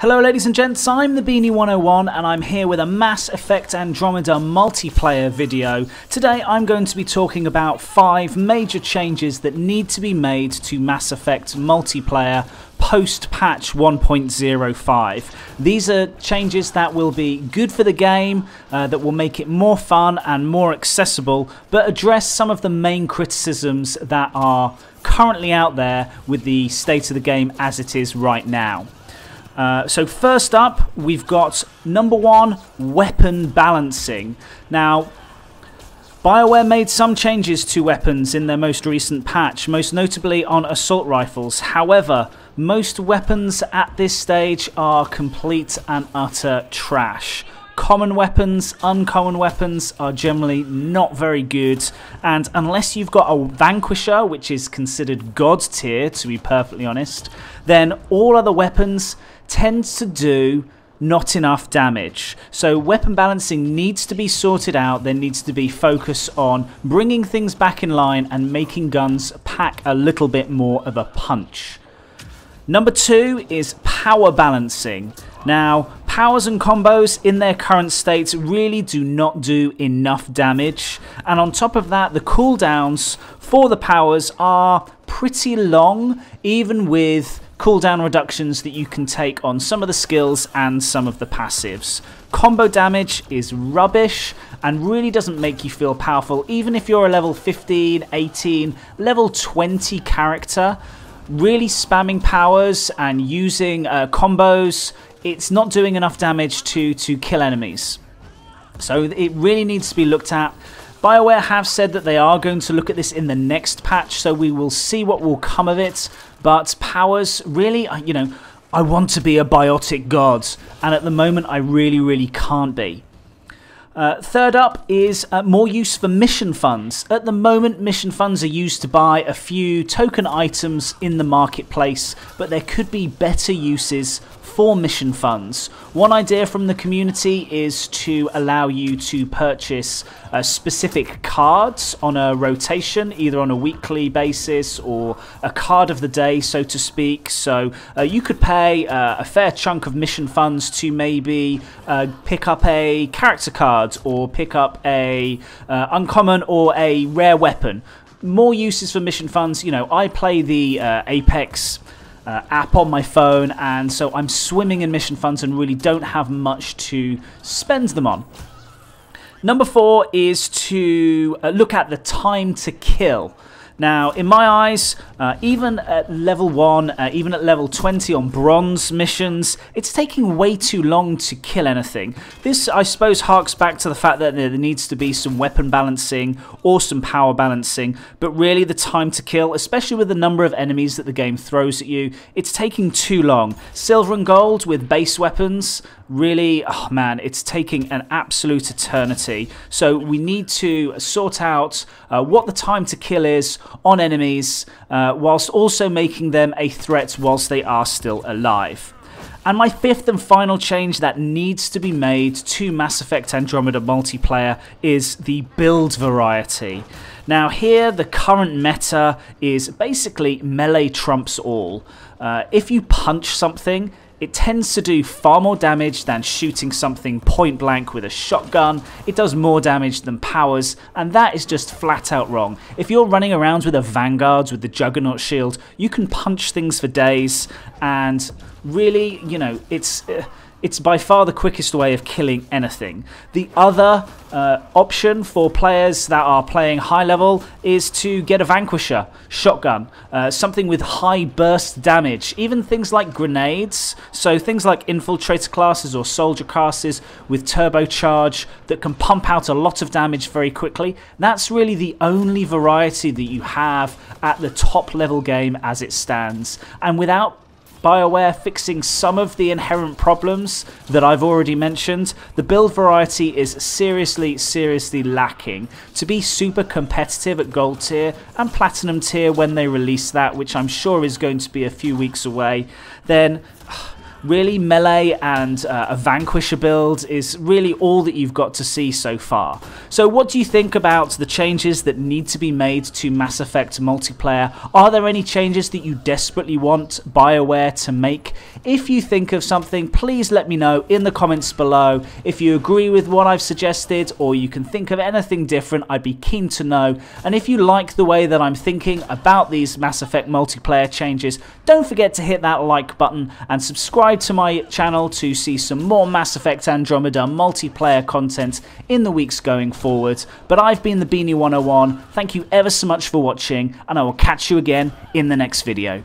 Hello ladies and gents, I'm the Beanie 101 and I'm here with a Mass Effect Andromeda Multiplayer video. Today I'm going to be talking about 5 major changes that need to be made to Mass Effect Multiplayer post-patch 1.05. These are changes that will be good for the game, that will make it more fun and more accessible, but address some of the main criticisms that are currently out there with the state of the game as it is right now. So first up, we've got number 1, weapon balancing. Now, BioWare made some changes to weapons in their most recent patch, most notably on assault rifles. However, most weapons at this stage are complete and utter trash. Common weapons, uncommon weapons are generally not very good, and unless you've got a Vanquisher, which is considered God tier to be perfectly honest, then all other weapons tends to do not enough damage. So weapon balancing needs to be sorted out. There needs to be focus on bringing things back in line and making guns pack a little bit more of a punch. Number 2 is power balancing. Now, powers and combos in their current state really do not do enough damage, and on top of that, the cooldowns for the powers are pretty long, even with cooldown reductions that you can take on some of the skills and some of the passives. Combo damage is rubbish and really doesn't make you feel powerful, even if you're a level 15, 18, level 20 character. Really spamming powers and using combos, it's not doing enough damage to kill enemies. So it really needs to be looked at. BioWare have said that they are going to look at this in the next patch, so we will see what will come of it. But powers, really, you know, I want to be a biotic god, and at the moment I really can't be. Third up is more use for mission funds. At the moment, mission funds are used to buy a few token items in the marketplace, but there could be better uses for mission funds. One idea from the community is to allow you to purchase specific cards on a rotation, either on a weekly basis or a card of the day, so to speak. So you could pay a fair chunk of mission funds to maybe pick up a character card or pick up a uncommon or a rare weapon. More uses for mission funds. You know, I play the Apex app on my phone, and so I'm swimming in mission funds and really don't have much to spend them on. Number 4 is to look at the time to kill. Now, in my eyes, even at level 1, even at level 20 on bronze missions, it's taking way too long to kill anything. This, I suppose, harks back to the fact that there needs to be some weapon balancing or some power balancing, but really the time to kill, especially with the number of enemies that the game throws at you, it's taking too long. Silver and gold with base weapons, really, oh man, it's taking an absolute eternity. So we need to sort out what the time to kill is on enemies, whilst also making them a threat whilst they are still alive. And my 5th and final change that needs to be made to Mass Effect Andromeda Multiplayer is the build variety. Now here, the current meta is basically melee trumps all. If you punch something, it tends to do far more damage than shooting something point blank with a shotgun. It does more damage than powers, and that is just flat out wrong. If you're running around with a Vanguard with the Juggernaut shield, you can punch things for days, and really, you know, it's by far the quickest way of killing anything. The other option for players that are playing high level is to get a Vanquisher shotgun, something with high burst damage, even things like grenades, so things like infiltrator classes or soldier classes with turbocharge that can pump out a lot of damage very quickly. That's really the only variety that you have at the top level game as it stands, and without BioWare fixing some of the inherent problems that I've already mentioned, the build variety is seriously lacking. To be super competitive at gold tier and platinum tier when they release that, which I'm sure is going to be a few weeks away, then Really, melee and a Vanquisher build is really all that you've got to see so far. So what do you think about the changes that need to be made to Mass Effect Multiplayer? Are there any changes that you desperately want BioWare to make? If you think of something, please let me know in the comments below. If you agree with what I've suggested or you can think of anything different, I'd be keen to know. And if you like the way that I'm thinking about these Mass Effect Multiplayer changes, don't forget to hit that like button and subscribe to my channel to see some more Mass Effect Andromeda multiplayer content in the weeks going forward. But I've been the Beanie 101. Thank you ever so much for watching, and I will catch you again in the next video.